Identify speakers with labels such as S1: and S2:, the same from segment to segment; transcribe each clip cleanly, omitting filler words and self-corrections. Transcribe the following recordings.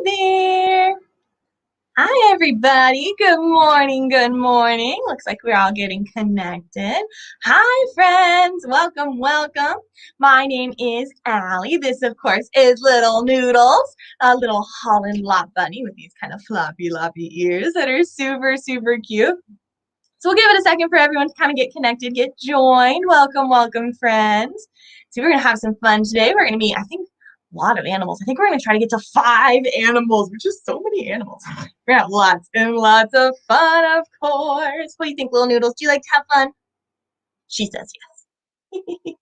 S1: there. Hi, everybody. Good morning. Good morning. Looks like we're all getting connected. Hi, friends. Welcome, welcome. My name is Allie. This, of course, is Little Noodles, a little Holland lot bunny with these kind of floppy, loppy ears that are super, super cute. So we'll give it a second for everyone to kind of get connected, get joined. Welcome, welcome, friends. So we're going to have some fun today. We're going to meet, I think, a lot of animals. I think we're going to try to get to 5 animals, which is so many animals. We're going to have lots and lots of fun, of course. What do you think, Little Noodles? Do you like to have fun? She says yes.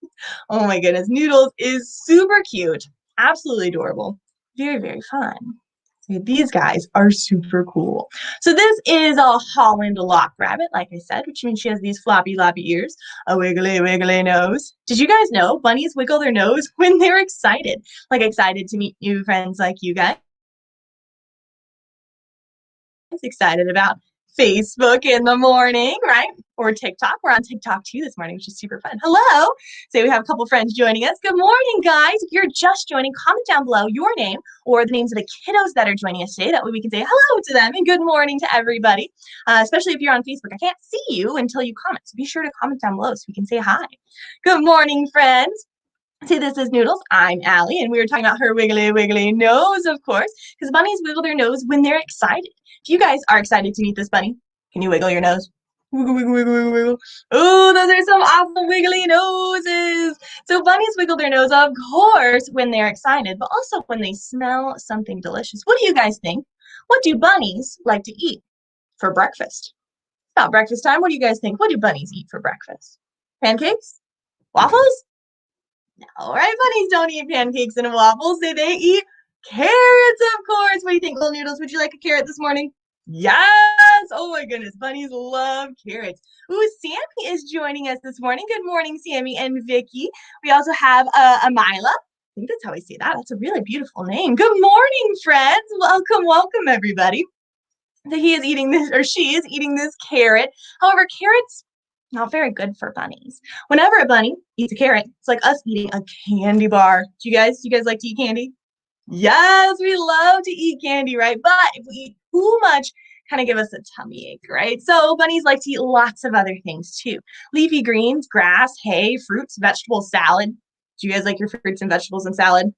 S1: Oh my goodness. Noodles is super cute. Absolutely adorable. Very, very fun. These guys are super cool. So this is a Holland lock rabbit, like I said, which means she has these floppy, loppy ears, a wiggly, wiggly nose. Did you guys know bunnies wiggle their nose when they're excited? Like excited to meet new friends like you guys. Excited about Facebook in the morning, right? Or TikTok. We're on TikTok too this morning, which is super fun. Hello. So we have a couple friends joining us. Good morning, guys. If you're just joining, comment down below your name or the names of the kiddos that are joining us today. That way we can say hello to them and good morning to everybody, especially if you're on Facebook. I can't see you until you comment, so be sure to comment down below so we can say hi. Good morning, friends. See, this is Noodles. I'm Allie, and we were talking about her wiggly, wiggly nose, of course, because bunnies wiggle their nose when they're excited. If you guys are excited to meet this bunny, can you wiggle your nose? Wiggle, wiggle, wiggle, wiggle, wiggle. Oh, those are some awesome wiggly noses. So bunnies wiggle their nose, of course, when they're excited, but also when they smell something delicious. What do you guys think? What do bunnies like to eat for breakfast? It's about breakfast time. What do you guys think? What do bunnies eat for breakfast? Pancakes? Waffles? All right, bunnies don't eat pancakes and waffles. They eat carrots, of course. What do you think, Little Noodles? Would you like a carrot this morning? Yes. Oh my goodness, bunnies love carrots. Ooh, Sammy is joining us this morning. Good morning, Sammy and Vicky. We also have Amila. I think that's how we say that. That's a really beautiful name. Good morning, friends. Welcome, welcome, everybody. So he is eating this, or she is eating this carrot. However, carrots not very good for bunnies. Whenever a bunny eats a carrot, it's like us eating a candy bar. Do you guys like to eat candy? Yes, we love to eat candy, right? But if we eat too much, kind of give us a tummy ache, right? So bunnies like to eat lots of other things too. Leafy greens, grass, hay, fruits, vegetables, salad. Do you guys like your fruits and vegetables and salad?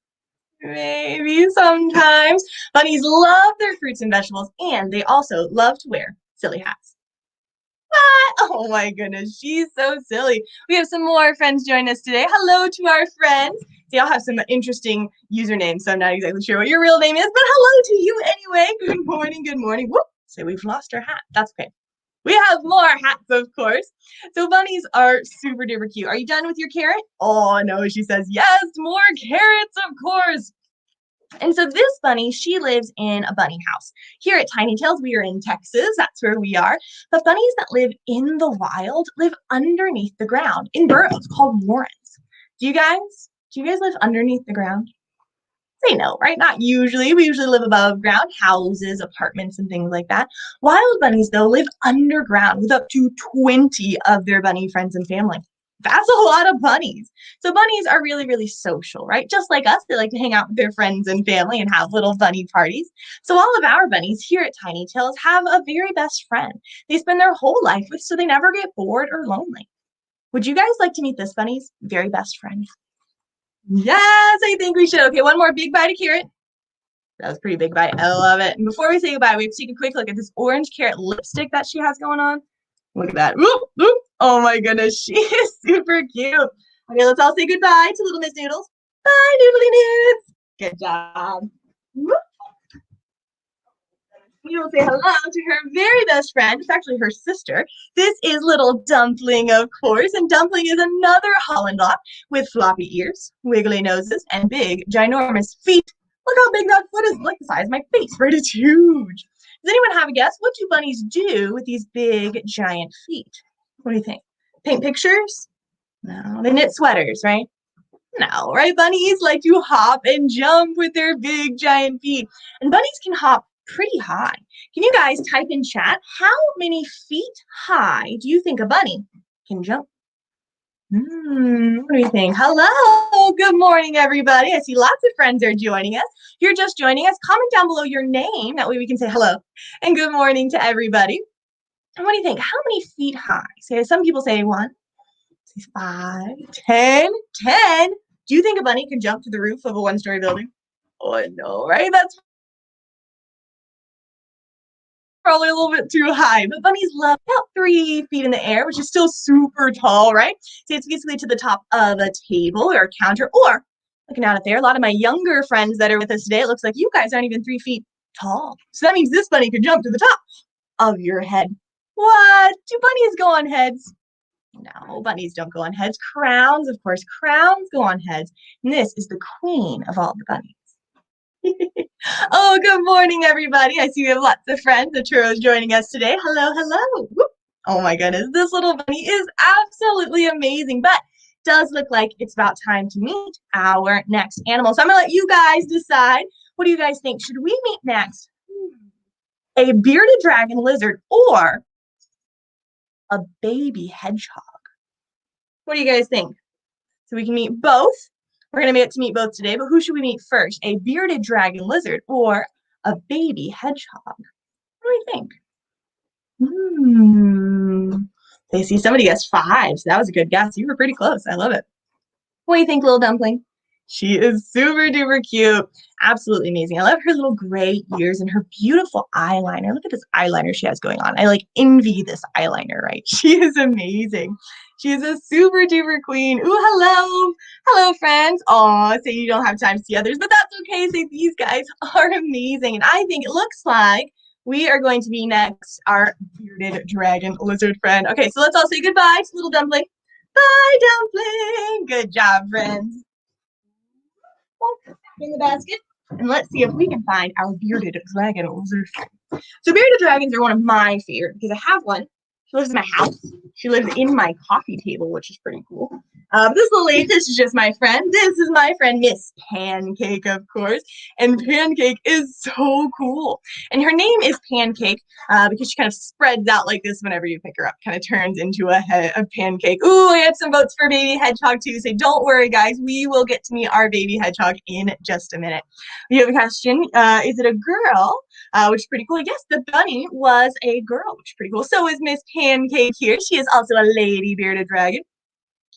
S1: Maybe sometimes. Bunnies love their fruits and vegetables, and they also love to wear silly hats. What? Oh my goodness, she's so silly. We have some more friends join us today. Hello to our friends. They all have some interesting usernames, so I'm not exactly sure what your real name is, but hello to you anyway. Good morning, good morning. Whoop, so we've lost our hat. That's okay. We have more hats, of course. So bunnies are super duper cute. Are you done with your carrot? Oh no, she says, yes, more carrots, of course. And so this bunny, she lives in a bunny house. Here at Tiny Tails, we are in Texas. That's where we are. But bunnies that live in the wild live underneath the ground in burrows called warrens. Do you guys live underneath the ground? Say no, right? Not usually. We usually live above ground, houses, apartments, and things like that. Wild bunnies, though, live underground with up to 20 of their bunny friends and family. That's a lot of bunnies. So bunnies are really, really social, right? Just like us, they like to hang out with their friends and family and have little bunny parties. So all of our bunnies here at Tiny Tails have a very best friend they spend their whole life with so they never get bored or lonely. Would you guys like to meet this bunny's very best friend? Yes, I think we should. Okay, one more big bite of carrot. That was a pretty big bite. I love it. And before we say goodbye, we have to take a quick look at this orange carrot lipstick that she has going on. Look at that. Whoop, whoop. Oh my goodness, she is super cute. Okay, let's all say goodbye to little Miss Noodles. Bye, Noodly Noods. Good job. Whoop. We will say hello to her very best friend. It's actually her sister. This is little Dumpling, of course, and Dumpling is another Holland lot with floppy ears, wiggly noses, and big, ginormous feet. Look how big that foot is, like the size of my face, right? It's huge. Does anyone have a guess? What do bunnies do with these big, giant feet? What do you think? Paint pictures? No, they knit sweaters, right? No, right? Bunnies like to hop and jump with their big, giant feet. And bunnies can hop pretty high. Can you guys type in chat, how many feet high do you think a bunny can jump? What do you think? Hello, good morning, everybody. I see lots of friends are joining us. If you're just joining us, comment down below your name. That way we can say hello and good morning to everybody. And what do you think? How many feet high? So some people say 1, 5, 10, 10. Do you think a bunny can jump to the roof of a one-story building? Oh, no, right? That's probably a little bit too high, but bunnies love about 3 feet in the air, which is still super tall, right? So it's basically to the top of a table or a counter, or looking out at there, a lot of my younger friends that are with us today, it looks like you guys aren't even 3 feet tall. So that means this bunny can jump to the top of your head. What? Do bunnies go on heads? No, bunnies don't go on heads. Crowns, of course, crowns go on heads. And this is the queen of all the bunnies. Oh, good morning, everybody. I see we have lots of friends. The churros joining us today. Hello, hello. Whoop. Oh my goodness, this little bunny is absolutely amazing, but does look like it's about time to meet our next animal. So I'm gonna let you guys decide. What do you guys think? Should we meet next a bearded dragon lizard or a baby hedgehog? What do you guys think? So we can meet both. We're going to get to meet both today, but who should we meet first? A bearded dragon lizard or a baby hedgehog? What do you think? They see somebody guessed 5, so that was a good guess. You were pretty close. I love it. What do you think, little Dumpling? She is super duper cute. Absolutely amazing. I love her little gray ears and her beautiful eyeliner. Look at this eyeliner she has going on. I like envy this eyeliner, right? She is amazing. She is a super duper queen. Ooh, hello. Hello, friends. Aw, say you don't have time to see others, but that's okay. Say these guys are amazing. And I think it looks like we are going to be next our bearded dragon lizard friend. Okay, so let's all say goodbye to little Dumpling. Bye, Dumpling. Good job, friends. In the basket, and let's see if we can find our bearded dragon lizard. So bearded dragons are one of my favorite because I have one. She lives in my house. She lives in my coffee table, which is pretty cool. This little lady, this is just my friend. This is my friend, Miss Pancake, of course. And Pancake is so cool. And her name is Pancake because she kind of spreads out like this whenever you pick her up. Kind of turns into a pancake. Ooh, I had some votes for baby hedgehog too. So don't worry, guys. We will get to meet our baby hedgehog in just a minute. We have a question. Is it a girl? Which is pretty cool. Yes, the bunny was a girl, which is pretty cool. So is Miss Pancake here. She is also a lady bearded dragon.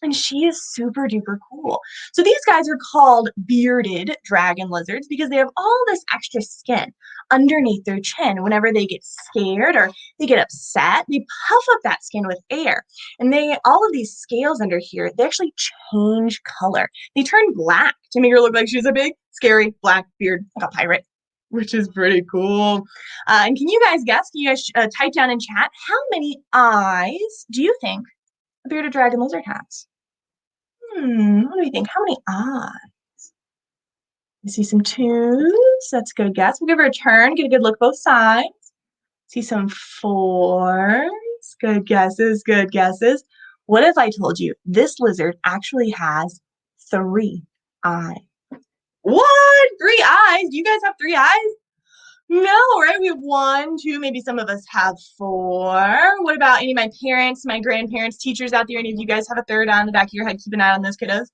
S1: And she is super duper cool. So these guys are called bearded dragon lizards because they have all this extra skin underneath their chin. Whenever they get scared or they get upset, they puff up that skin with air. And all of these scales under here, they actually change color. They turn black to make her look like she's a big, scary black beard, like a pirate, which is pretty cool. And can you guys guess? Can you guys type down in chat, how many eyes do you think a bearded dragon lizard has? What do you think? How many eyes? You see some 2s. That's a good guess. We'll give her a turn. Get a good look both sides. See some 4s. Good guesses. Good guesses. What if I told you this lizard actually has 3 eyes? What? 3 eyes? Do you guys have 3 eyes? No, right? We have 1, 2, maybe some of us have 4. What about any of my parents, my grandparents, teachers out there? Any of you guys have a 3rd eye on the back of your head? Keep an eye on those kiddos.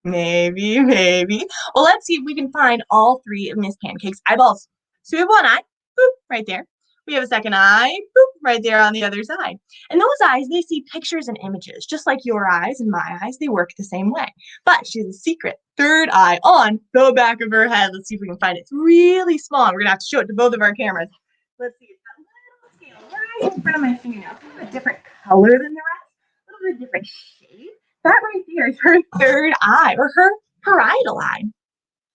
S1: Maybe, maybe. Well, let's see if we can find all 3 of Miss Pancake's eyeballs. So we have 1 eye, boop, right there. We have a 2nd eye, boop, right there on the other side. And those eyes, they see pictures and images. Just like your eyes and my eyes, they work the same way. But she has a secret 3rd eye on the back of her head. Let's see if we can find it. It's really small. We're going to have to show it to both of our cameras. Let's see. It's got a little scale right in front of my fingernail. It's kind of a different color than the rest. A little bit different shape. That right there is her 3rd eye, or her parietal eye.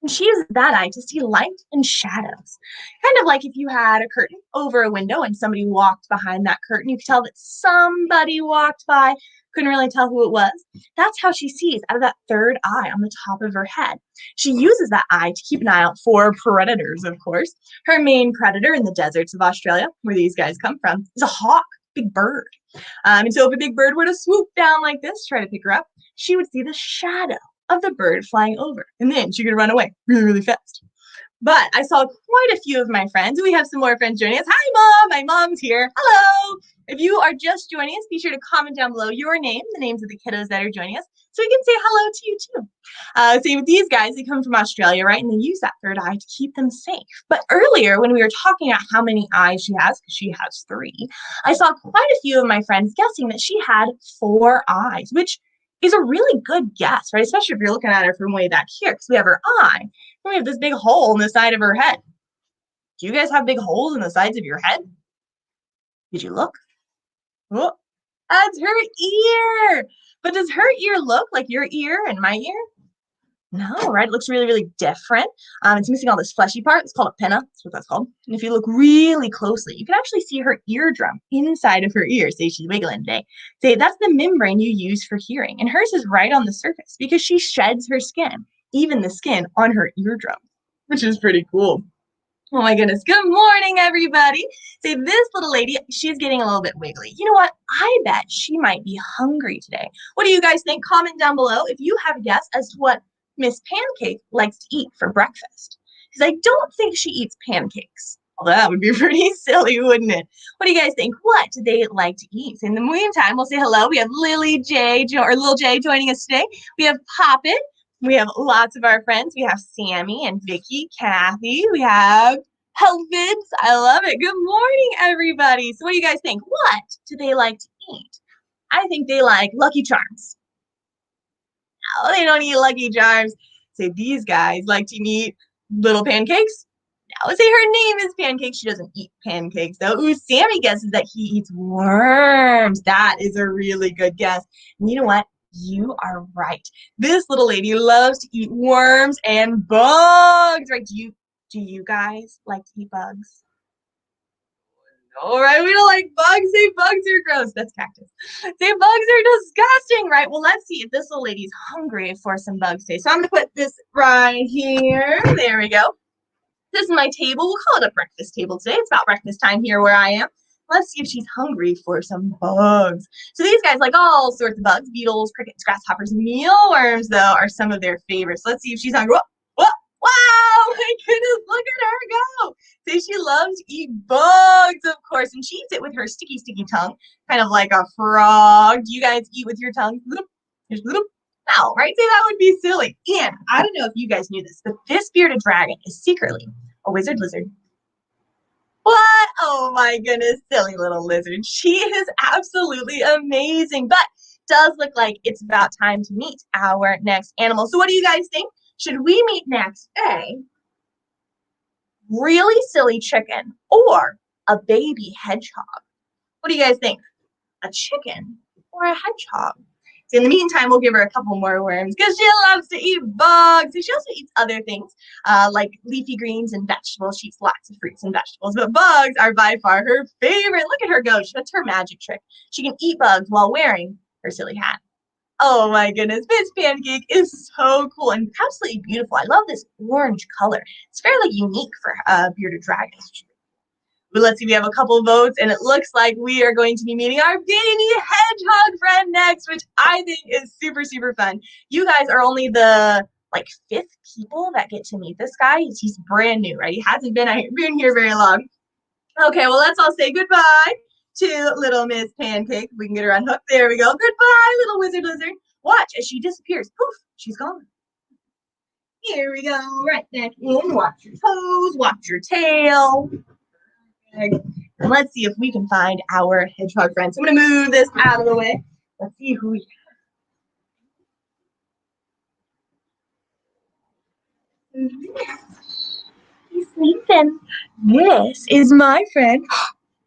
S1: And she uses that eye to see light and shadows. Kind of like if you had a curtain over a window and somebody walked behind that curtain, you could tell that somebody walked by, couldn't really tell who it was. That's how she sees out of that 3rd eye on the top of her head. She uses that eye to keep an eye out for predators, of course. Her main predator in the deserts of Australia, where these guys come from, is a hawk, big bird. And so if a big bird were to swoop down like this, try to pick her up, she would see the shadow of the bird flying over, and then she could run away really, really fast. But I saw quite a few of my friends. We have some more friends joining us. Hi, Mom. My mom's here. Hello. If you are just joining us, be sure to comment down below your name, the names of the kiddos that are joining us, so we can say hello to you too. See, with these guys, they come from Australia, right? And they use that third eye to keep them safe. But earlier, when we were talking about how many eyes she has, because she has 3, I saw quite a few of my friends guessing that she had 4 eyes, which is a really good guess, right? Especially if you're looking at her from way back here, because we have her eye, and we have this big hole in the side of her head. Do you guys have big holes in the sides of your head? Did you look? Oh, that's her ear. But does her ear look like your ear and my ear? No, right? It looks really, really different. It's missing all this fleshy part. It's called a pinna. That's what that's called. And if you look really closely, you can actually see her eardrum inside of her ear. Say she's wiggling today. Say that's the membrane you use for hearing. And hers is right on the surface because she sheds her skin, even the skin on her eardrum, which is pretty cool. Oh my goodness. Good morning, everybody. See, this little lady, she's getting a little bit wiggly. You know what? I bet she might be hungry today. What do you guys think? Comment down below if you have a guess as to what Miss Pancake likes to eat for breakfast. Because I don't think she eats pancakes. Well, that would be pretty silly, wouldn't it? What do you guys think? What do they like to eat? In the meantime, we'll say hello. We have Lily J, or Lil J joining us today. We have Poppet. We have lots of our friends. We have Sammy and Vicky, Kathy. We have Helvids. I love it. Good morning, everybody. So what do you guys think? What do they like to eat? I think they like Lucky Charms. No, they don't eat Lucky Charms. Say these guys like to eat little pancakes. No, say her name is Pancake. She doesn't eat pancakes, though. Ooh, Sammy guesses that he eats worms. That is a really good guess. And you know what? You are right. This little lady loves to eat worms and bugs, right? Do you guys like to eat bugs? No, right? We don't like bugs. Say bugs are gross. That's cactus. Say bugs are disgusting, right? Well, let's see if this little lady's hungry for some bugs today. So I'm gonna put this right here. There we go. This is my table. We'll call it a breakfast table today. It's about breakfast time here where I am. Let's see if she's hungry for some bugs. So these guys like all sorts of bugs. Beetles, crickets, grasshoppers, mealworms, though, are some of their favorites. Let's see if she's hungry. Whoa, whoa, wow, my goodness, look at her go. So she loves to eat bugs, of course, and she eats it with her sticky, sticky tongue, kind of like a frog. Do you guys eat with your tongue? Here's little. No, right? Say that would be silly. And I don't know if you guys knew this, but this bearded dragon is secretly a wizard lizard. What? Oh my goodness, silly little lizard. She is absolutely amazing, but does look like it's about time to meet our next animal. So what do you guys think? Should we meet next a really silly chicken or a baby hedgehog? What do you guys think? A chicken or a hedgehog? So in the meantime, we'll give her a couple more worms because she loves to eat bugs. And she also eats other things like leafy greens and vegetables. She eats lots of fruits and vegetables, but bugs are by far her favorite. Look at her go. That's her magic trick. She can eat bugs while wearing her silly hat. Oh my goodness, Miss Pancake is so cool and absolutely beautiful. I love this orange color. It's fairly unique for bearded dragons. But let's see, we have a couple votes, and it looks like we are going to be meeting our baby hedgehog friend next, which I think is super, super fun. You guys are only the, 5th people that get to meet this guy. He's brand new, right? He hasn't been here very long. Okay, well, let's all say goodbye to little Miss Pancake. We can get her unhooked. There we go. Goodbye, little wizard lizard. Watch as she disappears. Poof, she's gone. Here we go. Right back in. Watch your toes. Watch your tail. And let's see if we can find our hedgehog friend. So I'm going to move this out of the way. Let's see who we have. He's sleeping. This is my friend,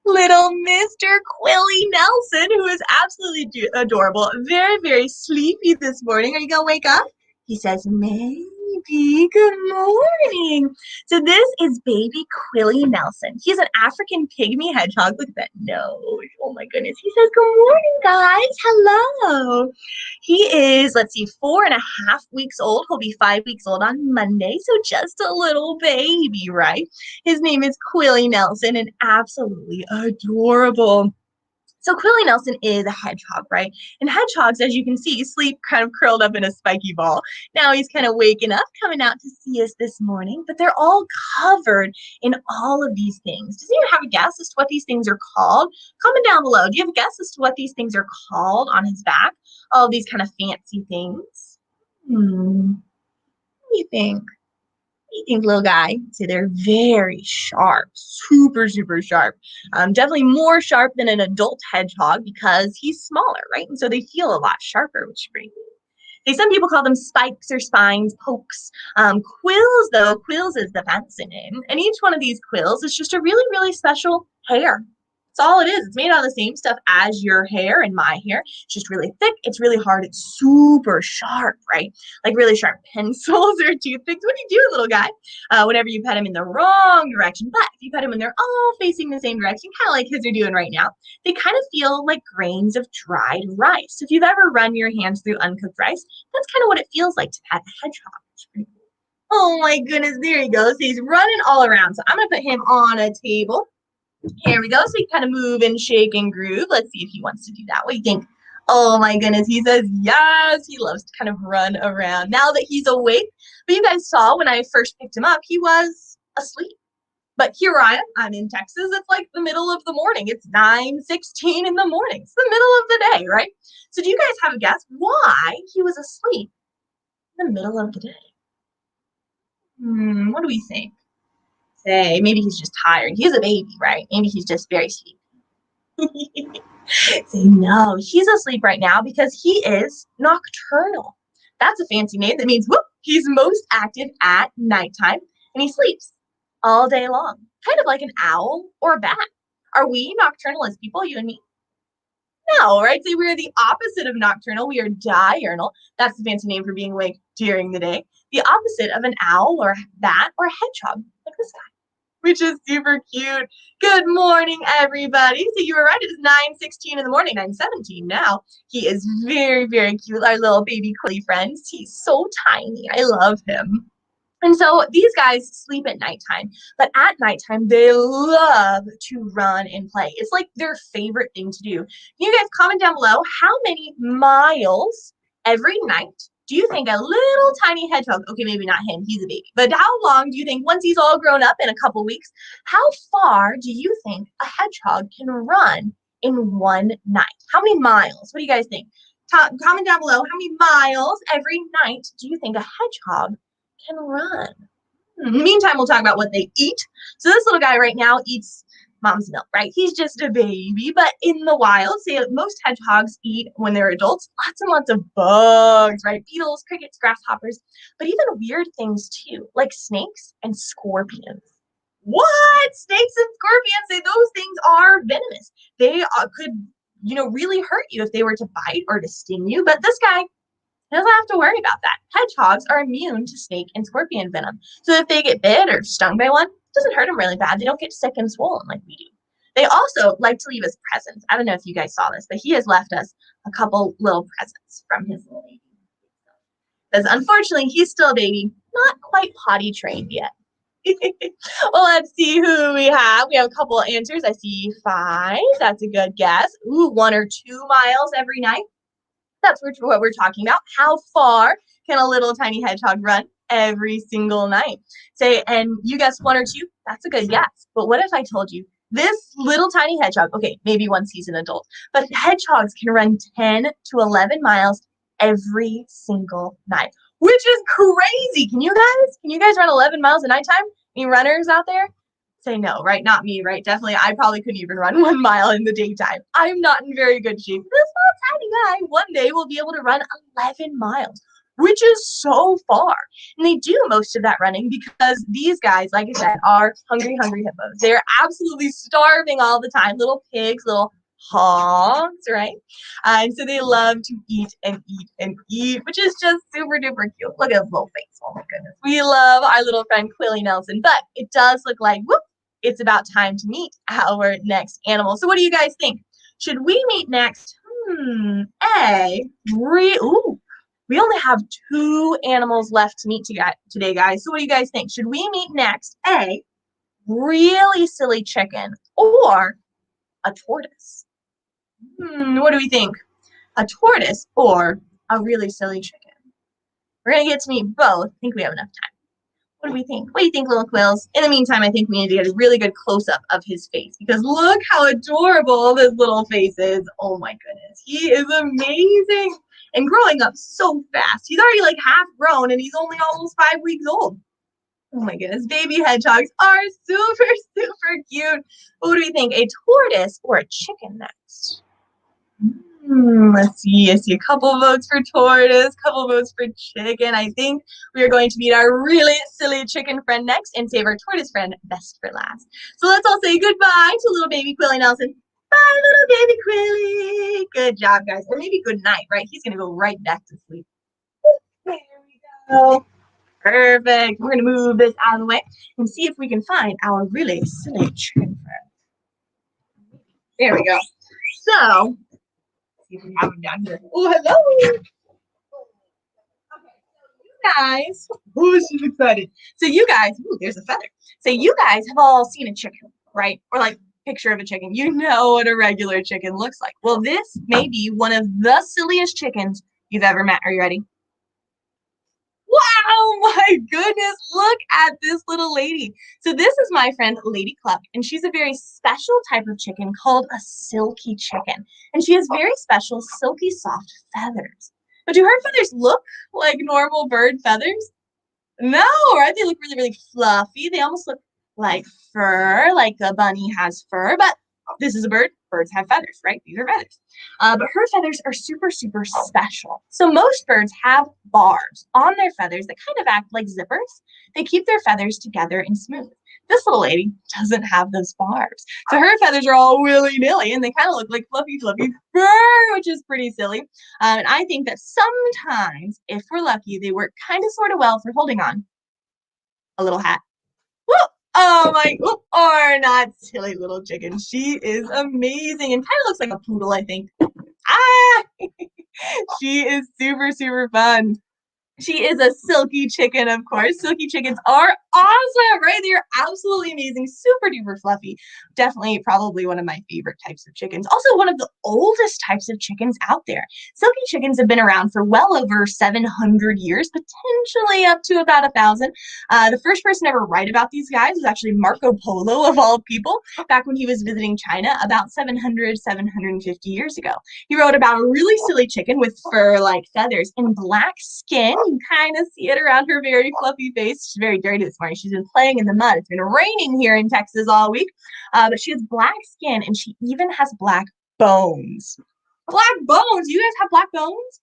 S1: little Mr. Quilly Nelson, who is absolutely adorable. Very, very sleepy this morning. Are you going to wake up? He says, maybe. Good morning. So this is baby Quilly Nelson. He's an African pygmy hedgehog. Look at that nose. Oh my goodness. He says, good morning, guys. Hello. He is, 4.5 weeks old. He'll be 5 weeks old on Monday. So just a little baby, right? His name is Quilly Nelson and absolutely adorable. So Quilly Nelson is a hedgehog, right? And hedgehogs, as you can see, sleep kind of curled up in a spiky ball. Now he's kind of waking up, coming out to see us this morning, but they're all covered in all of these things. Does anyone have a guess as to what these things are called? Comment down below. Do you have a guess as to what these things are called on his back? All these kind of fancy things. What do you think? You think, little guy? So they're very sharp, super, super sharp. Definitely more sharp than an adult hedgehog because he's smaller, right? And so they feel a lot sharper, which is pretty cool. Okay, some people call them spikes or spines, pokes. Quills, though, quills is the fancy name. And each one of these quills is just a really, really special hair. That's all it is. It's made out of the same stuff as your hair and my hair. It's just really thick. It's really hard. It's super sharp, right? Like really sharp pencils or toothpicks. What do you do, little guy? Whenever you pet him in the wrong direction. But if you pet him when they're all facing the same direction, kind of like his are doing right now, they kind of feel like grains of dried rice. If you've ever run your hands through uncooked rice, that's kind of what it feels like to pet a hedgehog. It's pretty cool. Oh my goodness, there he goes. He's running all around. So I'm going to put him on a table. Here we go. So he kind of move and shake and groove. Let's see if he wants to do that. What do you think? Oh my goodness. He says yes. He loves to kind of run around now that he's awake. But you guys saw when I first picked him up, he was asleep. But here I am. I'm in Texas. It's like the middle of the morning. It's 9:16 in the morning. It's the middle of the day, right? So do you guys have a guess why he was asleep in the middle of the day? What do we think? Say, maybe he's just tired. He's a baby, right? Maybe he's just very sleepy. Say, no, he's asleep right now because he is nocturnal. That's a fancy name that means, whoop, he's most active at nighttime and he sleeps all day long, kind of like an owl or a bat. Are we nocturnal as people, you and me? No, right? So we're the opposite of nocturnal. We are diurnal. That's the fancy name for being awake during the day. The opposite of an owl or bat or hedgehog, like this guy, which is super cute. Good morning, everybody. So you were right. It is 9:16 in the morning, 9:17 now. He is very, very cute. Our little baby Quilly friends. He's so tiny. I love him. And so these guys sleep at nighttime, but at nighttime, they love to run and play. It's like their favorite thing to do. Can you guys comment down below how many miles every night do you think a little tiny hedgehog, okay, maybe not him, he's a baby, but how long do you think, once he's all grown up in a couple weeks, how far do you think a hedgehog can run in one night? How many miles? What do you guys think? Comment down below, how many miles every night do you think a hedgehog can run? In the meantime, we'll talk about what they eat. So this little guy right now eats mom's milk, right? He's just a baby, but in the wild, say most hedgehogs eat when they're adults, lots and lots of bugs, right? Beetles, crickets, grasshoppers, but even weird things too, like snakes and scorpions. What? Snakes and scorpions? Say those things are venomous. They could, really hurt you if they were to bite or to sting you, but this guy doesn't have to worry about that. Hedgehogs are immune to snake and scorpion venom. So if they get bit or stung by one, it doesn't hurt them really bad. They don't get sick and swollen like we do. They also like to leave us presents. I don't know if you guys saw this, but he has left us a couple little presents from his little baby. Because unfortunately, he's still a baby, not quite potty trained yet. Well, let's see who we have. We have a couple of answers. I see 5. That's a good guess. Ooh, 1 or 2 miles every night. That's what we're talking about. How far can a little tiny hedgehog run every single night? Say, and you guessed 1 or 2. That's a good guess. But what if I told you this little tiny hedgehog, okay, maybe once he's an adult, but hedgehogs can run 10 to 11 miles every single night, which is crazy. Can you guys run 11 miles at nighttime? Any runners out there? Say no, right? Not me, right? Definitely, I probably couldn't even run 1 mile in the daytime. I'm not in very good shape. This little tiny guy one day will be able to run 11 miles, which is so far. And they do most of that running because these guys, like I said, are hungry, hungry hippos. They're absolutely starving all the time. Little pigs, little hogs, right? And so they love to eat and eat and eat, which is just super duper cute. Look at his little face. Oh my goodness. We love our little friend Quilly Nelson, but it does look like, whoop, it's about time to meet our next animal. So what do you guys think? Should we meet next? We only have 2 animals left to meet today, guys. So what do you guys think? Should we meet next a really silly chicken or a tortoise? What do we think? A tortoise or a really silly chicken? We're gonna get to meet both. I think we have enough time. What do we think? What do you think, little Quills? In the meantime, I think we need to get a really good close-up of his face because look how adorable this little face is. Oh my goodness. He is amazing and growing up so fast. He's already like half grown and he's only almost 5 weeks old. Oh my goodness. Baby hedgehogs are super, super cute. What do we think? A tortoise or a chicken next? Let's see. I see a couple votes for tortoise, couple votes for chicken. I think we are going to meet our really silly chicken friend next and save our tortoise friend best for last. So let's all say goodbye to little baby Quilly Nelson. Bye, little baby Quilly. Good job, guys. Or maybe good night, right? He's going to go right back to sleep. There we go. Perfect. We're going to move this out of the way and see if we can find our really silly chicken friend. There we go. So, see if we have him down here. Oh, hello. Okay, so you guys, oh, she's excited. So you guys, ooh, there's a feather. So you guys have all seen a chicken, right? Or like picture of a chicken. You know what a regular chicken looks like. Well, this may be one of the silliest chickens you've ever met. Are you ready? Wow, my goodness, look at this little lady. So this is my friend Lady Cluck, and she's a very special type of chicken called a silky chicken. And she has very special silky soft feathers. But do her feathers look like normal bird feathers? No, right? They look really, really fluffy. They almost look like fur, like a bunny has fur, but this is a bird. Birds have feathers, right? These are feathers. But her feathers are super, super special. So most birds have barbs on their feathers that kind of act like zippers. They keep their feathers together and smooth. This little lady doesn't have those barbs. So her feathers are all willy-nilly, and they kind of look like fluffy, fluffy fur, which is pretty silly. And I think that sometimes, if we're lucky, they work kind of sort of well for holding on a little hat. Whoop! Oh my, whoop, or not silly little chicken. She is amazing and kind of looks like a poodle, I think. Ah! She is super, super fun. She is a silky chicken, of course. Silky chickens are awesome, right? They're absolutely amazing, super duper fluffy. Definitely, probably one of my favorite types of chickens. Also, one of the oldest types of chickens out there. Silky chickens have been around for well over 700 years, potentially up to about 1,000. The first person to ever write about these guys was actually Marco Polo, of all people, back when he was visiting China about 750 years ago. He wrote about a really silly chicken with fur-like feathers and black skin. You kind of see it around her very fluffy face. She's very dirty this morning. She's been playing in the mud. It's been raining here in Texas all week. But she has black skin and she even has black bones. Black bones? You guys have black bones?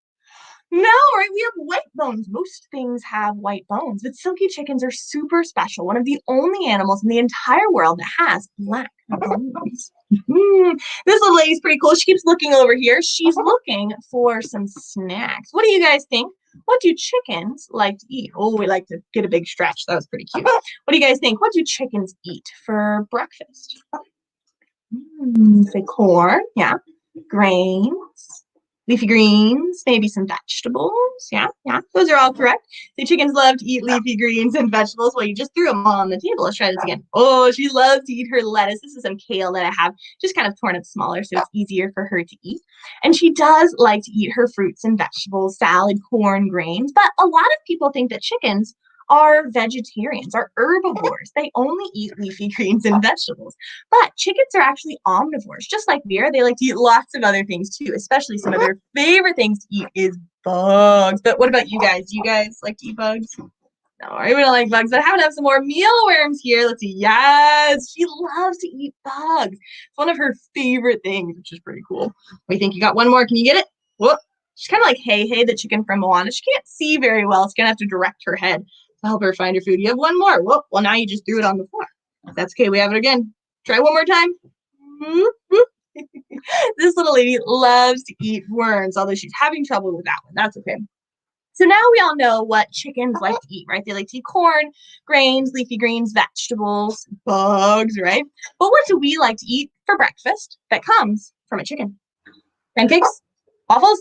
S1: No, right? We have white bones. Most things have white bones, but silky chickens are super special. One of the only animals in the entire world that has black bones. This little lady's pretty cool. She keeps looking over here. She's looking for some snacks. What do you guys think? What do chickens like to eat? Oh, we like to get a big stretch. That was pretty cute. What do you guys think? What do chickens eat for breakfast? Say corn, yeah. Grains, leafy greens, maybe some vegetables. Yeah, those are all correct. The chickens love to eat leafy greens and vegetables. Well, you just threw them all on the table. Let's try this again. Oh, she loves to eat her lettuce. This is some kale that I have just kind of torn up smaller so it's easier for her to eat. And she does like to eat her fruits and vegetables, salad, corn, grains. But a lot of people think that chickens are vegetarians, are herbivores. They only eat leafy greens and vegetables. But chickens are actually omnivores, just like we are. They like to eat lots of other things too, especially some of their favorite things to eat is bugs. But what about you guys? Do you guys like to eat bugs? No, I really don't like bugs, but I happen to have some more mealworms here. Let's see. Yes, she loves to eat bugs. It's one of her favorite things, which is pretty cool. We think you got one more. Can you get it? Whoop. She's kind of like Hey, the chicken from Moana. She can't see very well. It's going to have to direct her head to help her find her food. You have one more. Whoop. Well, now you just threw it on the floor. That's okay. We have it again. Try one more time. This little lady loves to eat worms, although she's having trouble with that one. That's okay. So now we all know what chickens like to eat, right? They like to eat corn, grains, leafy greens, vegetables, bugs, right? But what do we like to eat for breakfast that comes from a chicken? Pancakes? Waffles?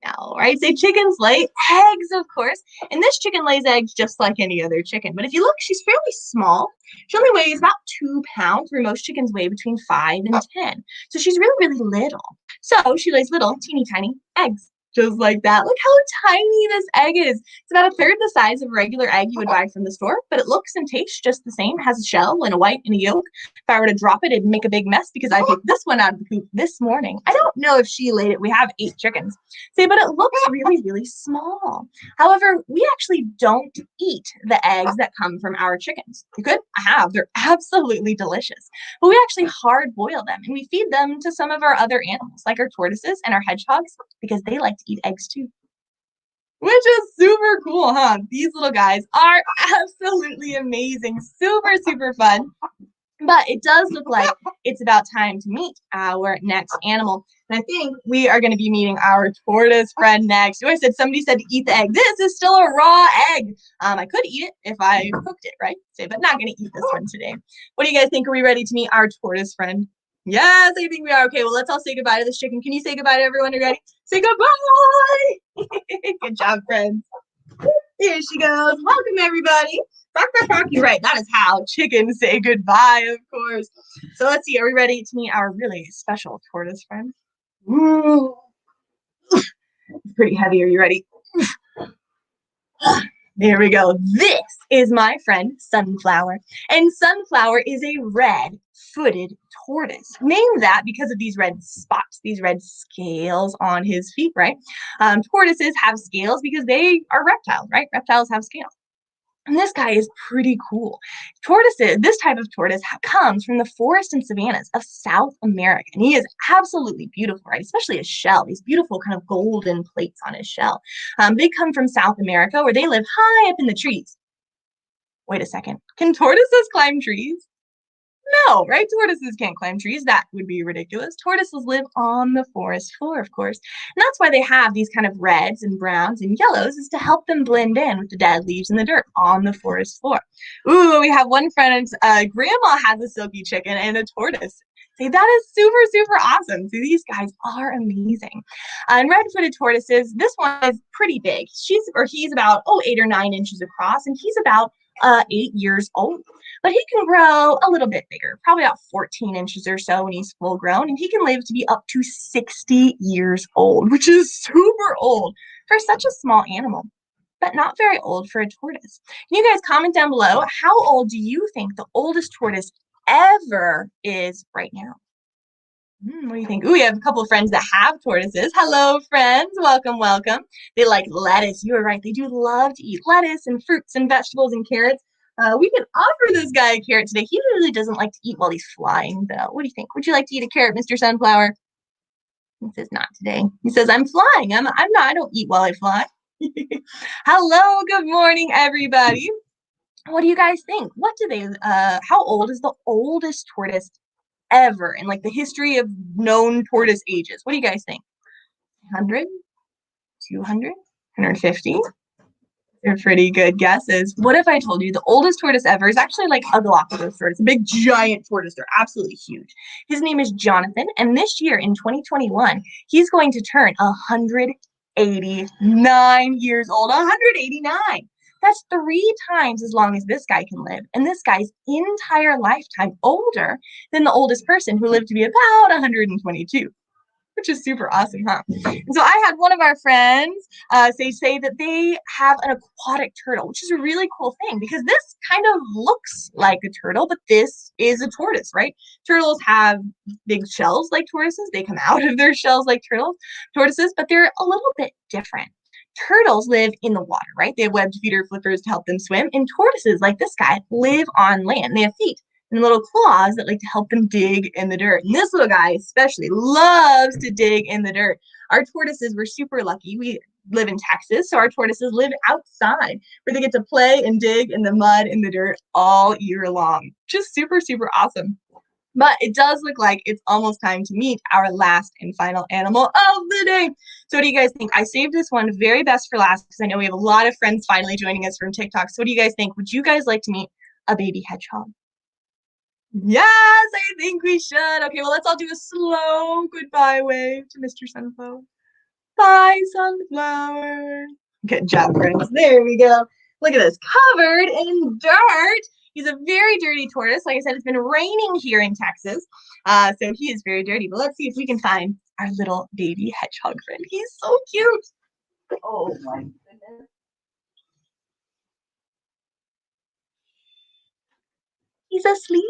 S1: No, right? Say chickens lay eggs, of course. And this chicken lays eggs just like any other chicken. But if you look, she's fairly small. She only weighs about 2 pounds, where most chickens weigh between 5 and 10. So she's really, really little. So she lays little, teeny tiny eggs. Just like that. Look how tiny this egg is. It's about a third the size of a regular egg you would buy from the store, but it looks and tastes just the same. It has a shell and a white and a yolk. If I were to drop it, it'd make a big mess because I picked this one out of the coop this morning. I don't know if she laid it. We have 8 chickens. See, but it looks really, really small. However, we actually don't eat the eggs that come from our chickens. You could? I have. They're absolutely delicious. But we actually hard boil them and we feed them to some of our other animals, like our tortoises and our hedgehogs, because they like to eat eggs too. Which is super cool, huh? These little guys are absolutely amazing. Super, super fun. But it does look like it's about time to meet our next animal. And I think we are going to be meeting our tortoise friend next. Somebody said to eat the egg. This is still a raw egg. I could eat it if I cooked it, right? But not going to eat this one today. What do you guys think? Are we ready to meet our tortoise friend? Yes, I think we are. Okay, well, let's all say goodbye to this chicken. Can you say goodbye to everyone? Are you ready? Say goodbye. Good job, friends. Here she goes. Welcome, everybody. Bark, bark, bark. You're right. That is how chickens say goodbye, of course. So let's see. Are we ready to meet our really special tortoise friend? Ooh. It's pretty heavy. Are you ready? There we go. This is my friend Sunflower. And Sunflower is a red-footed tortoise. Named that because of these red spots, these red scales on his feet, right? Tortoises have scales because they are reptiles, right? Reptiles have scales. And this guy is pretty cool. Tortoises, this type of tortoise comes from the forest and savannas of South America. And he is absolutely beautiful, right? Especially his shell, these beautiful kind of golden plates on his shell. They come from South America where they live high up in the trees. Wait a second. Can tortoises climb trees? No, right? Tortoises can't climb trees. That would be ridiculous. Tortoises live on the forest floor, of course. And that's why they have these kind of reds and browns and yellows, is to help them blend in with the dead leaves and the dirt on the forest floor. Ooh, we have one friend, grandma has a silky chicken and a tortoise. See, that is super, super awesome. See, these guys are amazing. And red-footed tortoises, this one is pretty big. He's about, 8 or 9 inches across, and he's about 8 years old. But he can grow a little bit bigger, probably about 14 inches or so when he's full grown, and he can live to be up to 60 years old, which is super old for such a small animal, but not very old for a tortoise. Can you guys comment down below, how old do you think the oldest tortoise ever is right now? What do you think? Ooh, we have a couple of friends that have tortoises. Hello, friends. Welcome, welcome. They like lettuce. You were right. They do love to eat lettuce and fruits and vegetables and carrots. We can offer this guy a carrot today. He really doesn't like to eat while he's flying, though. What do you think? Would you like to eat a carrot, Mr. Sunflower? He says not today. He says, I'm flying. I'm not. I don't eat while I fly. Hello. Good morning, everybody. What do you guys think? How old is the oldest tortoise ever in like the history of known tortoise ages? What do you guys think? 100? 200? 150? They're pretty good guesses. What if I told you the oldest tortoise ever is actually like a Galapagos tortoise, a big giant tortoise. They're absolutely huge. His name is Jonathan, and this year in 2021, he's going to turn 189 years old. 189. That's 3 times as long as this guy can live. And this guy's entire lifetime older than the oldest person who lived to be about 122. Which is super awesome, huh? And so I had one of our friends say that they have an aquatic turtle, which is a really cool thing because this kind of looks like a turtle, but this is a tortoise, right? Turtles have big shells like tortoises. They come out of their shells like tortoises, but they're a little bit different. Turtles live in the water, right? They have webbed feet or flippers to help them swim. And tortoises, like this guy, live on land. They have feet and little claws that like to help them dig in the dirt. And this little guy especially loves to dig in the dirt. Our tortoises were super lucky. We live in Texas, so our tortoises live outside where they get to play and dig in the mud and the dirt all year long. Just super, super awesome. But it does look like it's almost time to meet our last and final animal of the day. So what do you guys think? I saved this one very best for last because I know we have a lot of friends finally joining us from TikTok. So what do you guys think? Would you guys like to meet a baby hedgehog? Yes, I think we should. Okay, well, let's all do a slow goodbye wave to Mr. Sunflower. Bye, sunflower. Good job, friends. There we go. Look at this, covered in dirt. He's a very dirty tortoise. Like I said, it's been raining here in Texas, so he is very dirty. But let's see if we can find our little baby hedgehog friend. He's so cute. Oh my goodness. He's asleep.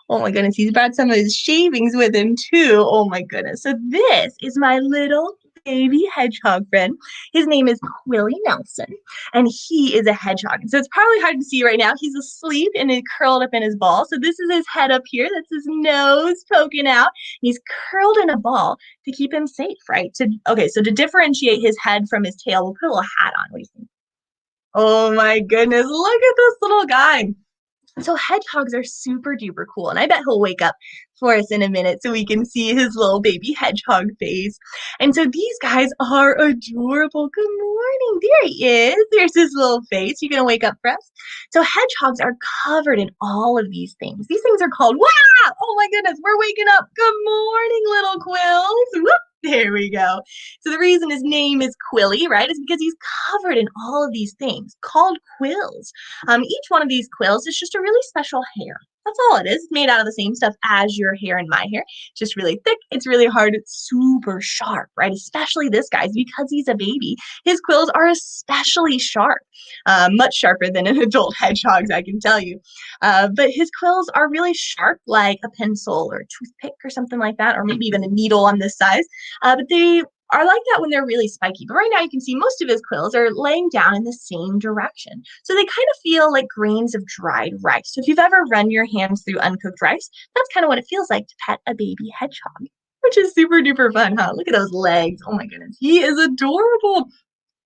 S1: Oh my goodness, he's brought some of his shavings with him too. Oh my goodness. So this is my little baby hedgehog friend. His name is Quilly Nelson, and he is a hedgehog. So it's probably hard to see right now. He's asleep and he's curled up in his ball. So this is his head up here. That's his nose poking out. He's curled in a ball to keep him safe, right? So to differentiate his head from his tail, we'll put a little hat on. What do you think? Oh my goodness, look at this little guy. So hedgehogs are super duper cool, and I bet he'll wake up for us in a minute so we can see his little baby hedgehog face. And so these guys are adorable. Good morning. There he is. There's his little face. You gonna wake up for us? So hedgehogs are covered in all of these things. These things are called, wow! Oh my goodness, we're waking up. Good morning, little quills. Whoop. There we go. So the reason his name is Quilly, right, is because he's covered in all of these things called quills. Each one of these quills is just a really special hair. That's all it is. It's made out of the same stuff as your hair and my hair. It's just really thick. It's really hard. It's super sharp, right? Especially this guy's because he's a baby. His quills are especially sharp, much sharper than an adult hedgehog's, I can tell you. But his quills are really sharp, like a pencil or a toothpick or something like that, or maybe even a needle on this size. But they are like that when they're really spiky. But right now you can see most of his quills are laying down in the same direction. So they kind of feel like grains of dried rice. So if you've ever run your hands through uncooked rice, that's kind of what it feels like to pet a baby hedgehog, which is super duper fun, huh? Look at those legs. Oh my goodness. He is adorable.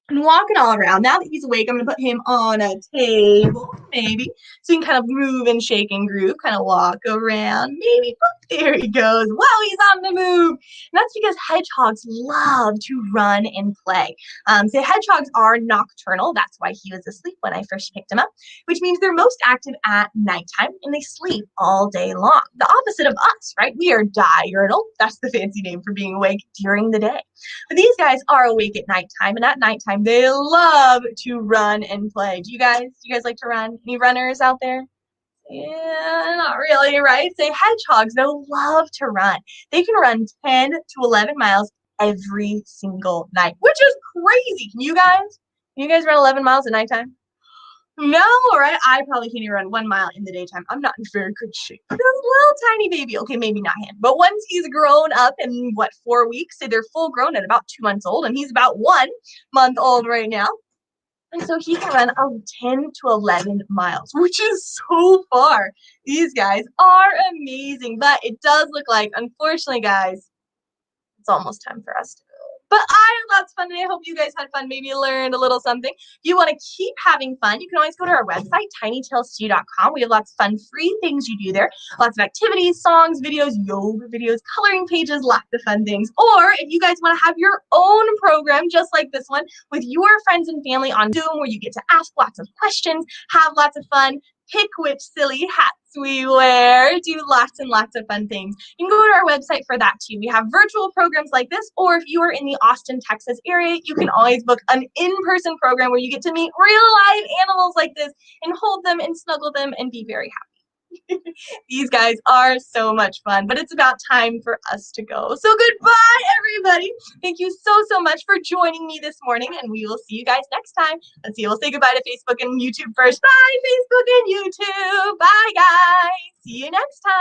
S1: And walking all around. Now that he's awake, I'm going to put him on a table, maybe. So he can kind of move and shake and groove, kind of walk around. Maybe, oh, there he goes. Wow, he's on the move. And that's because hedgehogs love to run and play. So hedgehogs are nocturnal. That's why he was asleep when I first picked him up, which means they're most active at nighttime and they sleep all day long. The opposite of us, right? We are diurnal. That's the fancy name for being awake during the day. But these guys are awake at nighttime, and at nighttime they love to run and play. Do you guys like to run? Any runners out there? Yeah, not really, right? Say hedgehogs, they'll love to run. They can run 10 to 11 miles every single night, which is crazy. Can you guys? Can you guys run 11 miles at nighttime? No, right? I probably can't even run 1 mile in the daytime. I'm not in very good shape. This little tiny baby, okay, maybe not him, but once he's grown up in what, 4 weeks, so they're full grown at about 2 months old, and he's about 1 month old right now. And so he can run 10 to 11 miles, which is so far. These guys are amazing, but it does look like, unfortunately, guys, it's almost time for us to go. But I had lots of fun today. I hope you guys had fun. Maybe you learned a little something. If you want to keep having fun, you can always go to our website, tinytailstew.com. We have lots of fun, free things you do there. Lots of activities, songs, videos, yoga videos, coloring pages, lots of fun things. Or if you guys want to have your own program, just like this one, with your friends and family on Zoom, where you get to ask lots of questions, have lots of fun, pick which silly hats we wear, do lots and lots of fun things. You can go to our website for that too. We have virtual programs like this, or if you are in the Austin, Texas area, you can always book an in-person program where you get to meet real live animals like this and hold them and snuggle them and be very happy. These guys are so much fun, but it's about time for us to go. So goodbye, everybody. Thank you so much for joining me this morning, and we will see you guys next time. Let's see, we'll say goodbye to Facebook and YouTube first. Bye, Facebook and YouTube. Bye, guys. See you next time.